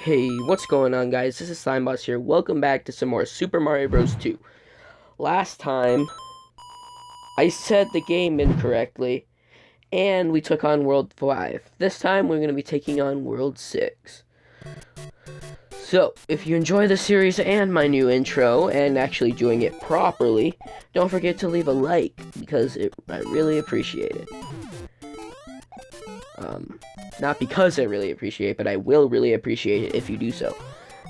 Hey, what's going on, guys? This is Slimeboss here. Welcome back to some more Super Mario Bros. 2. Last time, I said the game incorrectly, and we took on World 5. This time, we're going to be taking on World 6. So, if you enjoy the series and my new intro, and actually doing it properly, don't forget to leave a like, because I really appreciate it. Not because I really appreciate it, but I will really appreciate it if you do so.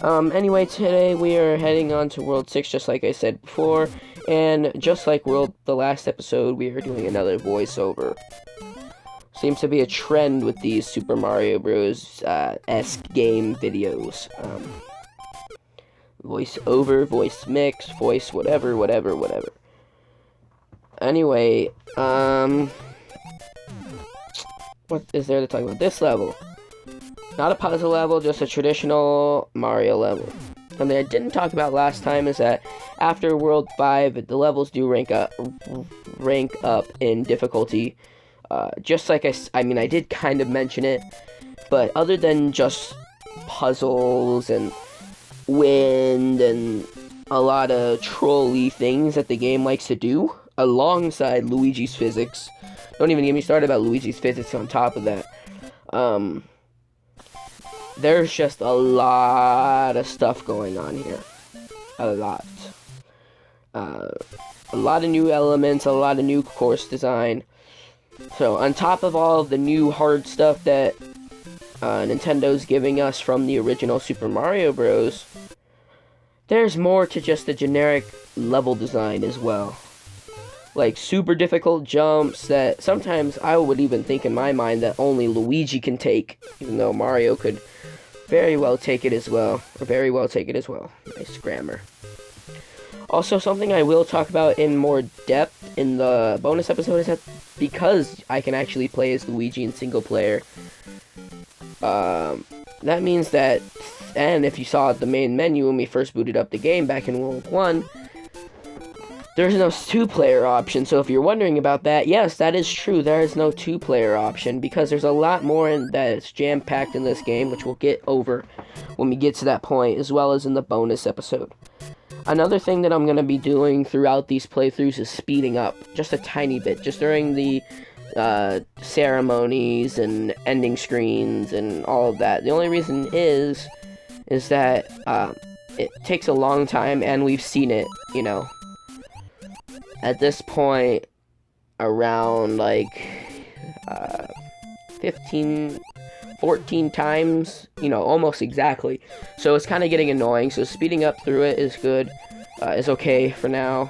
Anyway, today we are heading on to World 6, just like I said before, and just like the last episode, we are doing another voiceover. Seems to be a trend with these Super Mario Bros. Esque game videos. Voice over, voice mix, voice whatever. Anyway, what is there to talk about? This level. Not a puzzle level, just a traditional Mario level. Something I didn't talk about last time is that after World 5, the levels do rank up in difficulty. Just like I mean, I did kind of mention it, but other than just puzzles and wind and a lot of trolley things that the game likes to do, alongside Luigi's physics. Don't even get me started about Luigi's physics on top of that. There's just a lot of stuff going on here. A lot. A lot of new elements, a lot of new course design. So, on top of all of the new hard stuff that Nintendo's giving us from the original Super Mario Bros., there's more to just the generic level design as well. Like, super difficult jumps that sometimes I would even think in my mind that only Luigi can take, even though Mario could very well take it as well. Nice grammar. Also, something I will talk about in more depth in the bonus episode is that because I can actually play as Luigi in single player, that means that, and if you saw the main menu when we first booted up the game back in World 1, there's no two-player option. So if you're wondering about that, yes, that is true. There is no two-player option because there's a lot more that's jam-packed in this game, which we'll get over when we get to that point, as well as in the bonus episode. Another thing that I'm going to be doing throughout these playthroughs is speeding up just a tiny bit, just during the ceremonies and ending screens and all of that. The only reason is that it takes a long time, and we've seen it, you know, at this point around like 14 times, you know, almost exactly. So it's kind of getting annoying. So speeding up through it is good, is okay for now.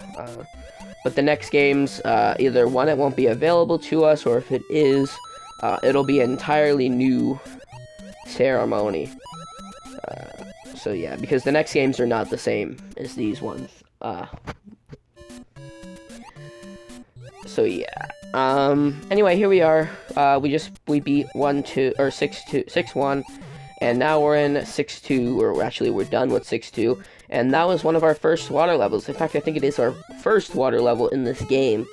But the next games, either one, it won't be available to us, or if it is, it'll be an entirely new ceremony. So yeah, because the next games are not the same as these ones. So yeah. Anyway, here we are. We beat 6-1, and now we're in 6-2, or actually we're done with 6-2, and that was one of our first water levels. In fact, I think it is our first water level in this game.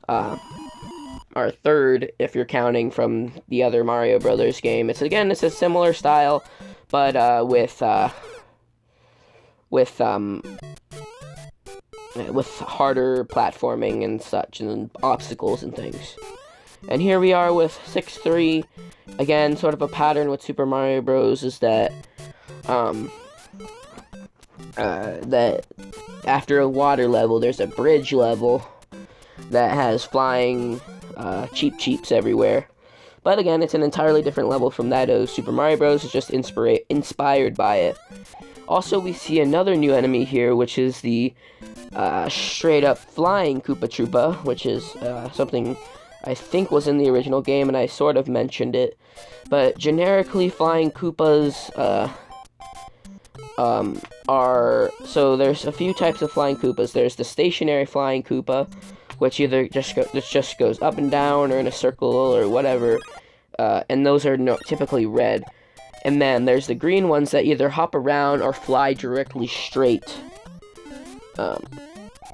Our third, if you're counting from the other Mario Brothers game. It's a similar style, but with harder platforming and such, and obstacles and things. And here we are with 6-3. Again, sort of a pattern with Super Mario Bros. Is that, that after a water level, there's a bridge level that has flying cheeps everywhere. But again, it's an entirely different level from that of Super Mario Bros. It's just inspired by it. Also, we see another new enemy here, which is the straight-up flying Koopa Troopa, which is something I think was in the original game, and I sort of mentioned it. But generically, flying Koopas so there's a few types of flying Koopas. There's the stationary flying Koopa, which either just goes up and down, or in a circle, or whatever, and those are typically red. And then there's the green ones that either hop around or fly directly straight.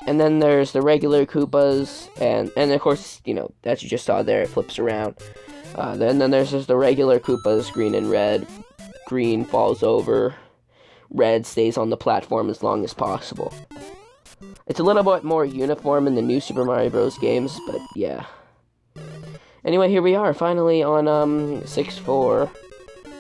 And then there's the regular Koopas, and of course, you know, as you just saw there, it flips around. Then there's just the regular Koopas, green and red. green falls over, red stays on the platform as long as possible. It's a little bit more uniform in the new Super Mario Bros. Games, but yeah. Anyway, here we are, finally on 6-4,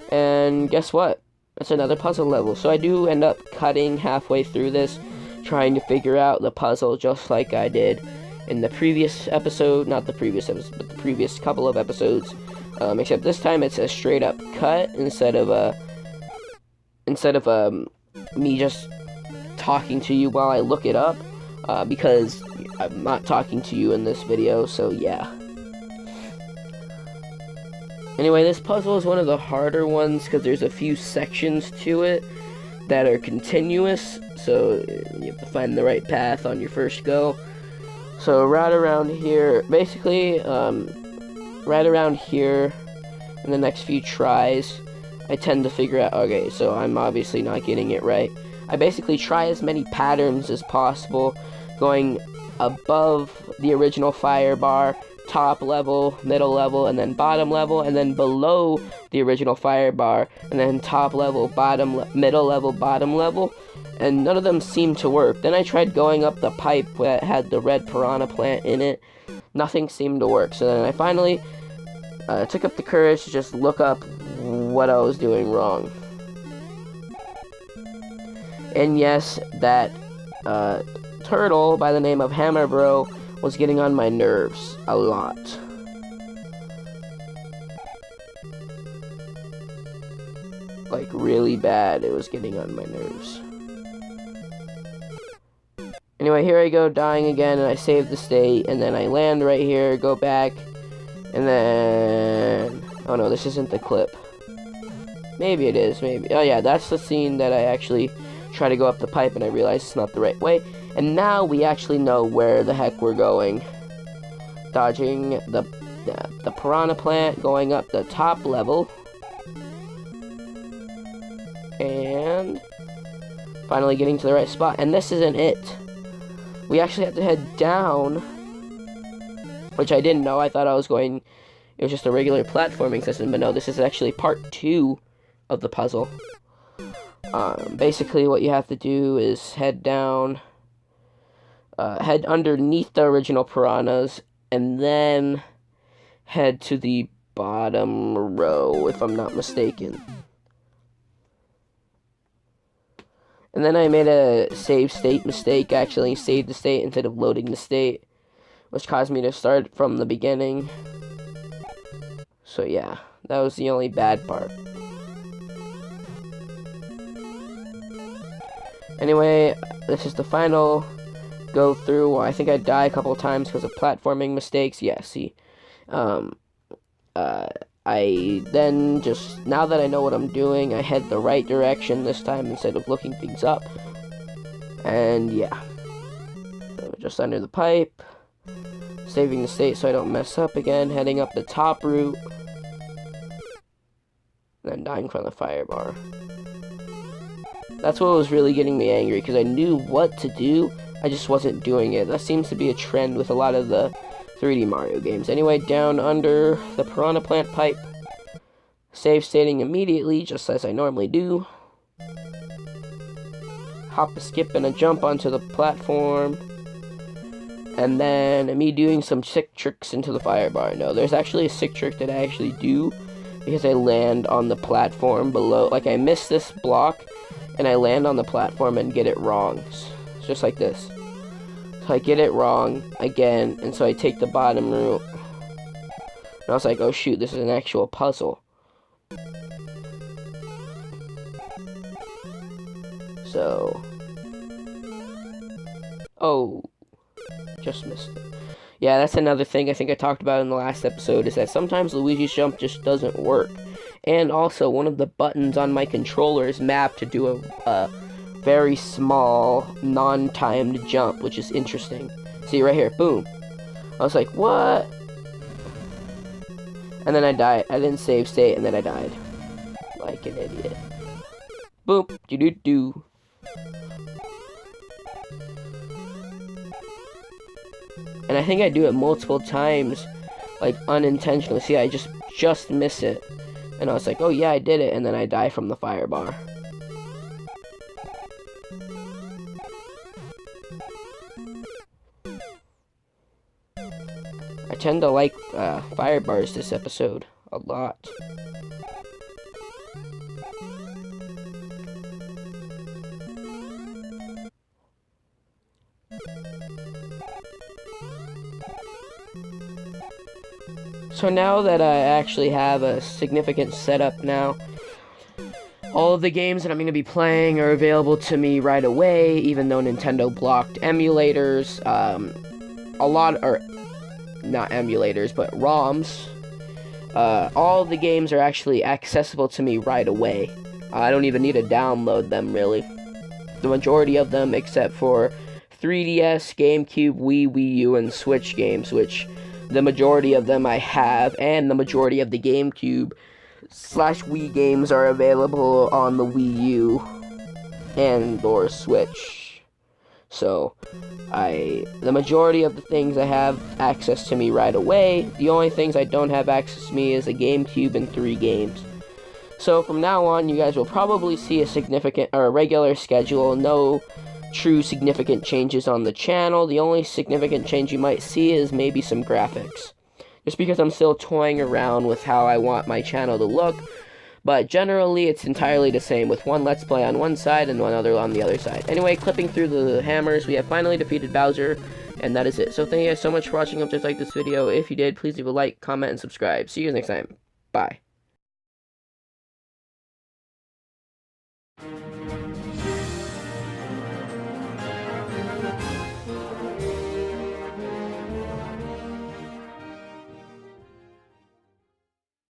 and guess what? It's another puzzle level, so I do end up cutting halfway through this, trying to figure out the puzzle just like I did in the previous episode, not the previous episode, but the previous couple of episodes, except this time it's a straight up cut instead of me just talking to you while I look it up, because I'm not talking to you in this video, so yeah. Anyway, this puzzle is one of the harder ones because there's a few sections to it that are continuous, so you have to find the right path on your first go. So right around here, basically, right around here, in the next few tries, I tend to figure out, okay, so I'm obviously not getting it right. I basically try as many patterns as possible, going above the original fire bar, top level, middle level, and then bottom level, and then below the original fire bar, and then top level, middle level, bottom level, and none of them seemed to work. Then I tried going up the pipe that had the red piranha plant in it. Nothing seemed to work. So then I finally took up the courage to just look up what I was doing wrong. And yes, that turtle by the name of Hammer Bro was getting on my nerves a lot. Like, really bad, it was getting on my nerves. Anyway, here I go, dying again, and I save the state, and then I land right here, go back, and then... oh no, this isn't the clip. Maybe it is, maybe. Oh yeah, that's the scene that I actually try to go up the pipe, and I realize it's not the right way. And now we actually know where the heck we're going. Dodging the piranha plant, going up the top level. And finally getting to the right spot. And this isn't it. We actually have to head down, which I didn't know. I thought I was going, it was just a regular platforming system, but no, this is actually part 2 of the puzzle. Basically what you have to do is head down, head underneath the original piranhas, and then head to the bottom row, if I'm not mistaken. And then I made a save state mistake. I actually saved the state instead of loading the state, which caused me to start from the beginning. So yeah, that was the only bad part. Anyway, this is the final go through. I think I die a couple times because of platforming mistakes. Yeah, see. I then just, now that I know what I'm doing, I head the right direction this time instead of looking things up. And yeah. So just under the pipe. Saving the state so I don't mess up again. Heading up the top route. Then dying from the fire bar. That's what was really getting me angry, because I knew what to do, I just wasn't doing it. That seems to be a trend with a lot of the 3D Mario games. Anyway, down under the piranha plant pipe. Save stating immediately, just as I normally do. Hop, a skip, and a jump onto the platform. And then me doing some sick tricks into the fire bar. No, there's actually a sick trick that I actually do, because I land on the platform below. Like, I miss this block, and I land on the platform and get it wrong. It's just like this. So I get it wrong again, and so I take the bottom route. And I was like, oh shoot, this is an actual puzzle. So... oh, just missed it. Yeah, that's another thing I think I talked about in the last episode, is that sometimes Luigi's Jump just doesn't work. And also, one of the buttons on my controller is mapped to do a very small, non-timed jump, which is interesting. See, right here, boom. I was like, what? And then I died. I didn't save state, and then I died. Like an idiot. Boop, doo-doo-doo. And I think I do it multiple times, like, unintentionally. See, I just miss it. And I was like, oh yeah, I did it, and then I die from the fire bar. I tend to like fire bars this episode a lot. So now that I actually have a significant setup now, all of the games that I'm going to be playing are available to me right away, even though Nintendo blocked emulators. A lot, or not emulators, but ROMs. All of the games are actually accessible to me right away. I don't even need to download them, really. The majority of them, except for 3DS, GameCube, Wii U, and Switch games, which the majority of them I have, and the majority of the GameCube / Wii games are available on the Wii U and or Switch. So, the majority of the things I have access to me right away. The only things I don't have access to me is a GameCube and 3 games. So from now on, you guys will probably see a significant or a regular schedule. No true significant changes on the channel. The only significant change you might see is maybe some graphics. Just because I'm still toying around with how I want my channel to look. But generally, it's entirely the same, with one Let's Play on one side and one other on the other side. Anyway, clipping through the hammers, we have finally defeated Bowser, and that is it. So thank you guys so much for watching. Hope you guys liked this video. If you did, please leave a like, comment, and subscribe. See you guys next time. Bye.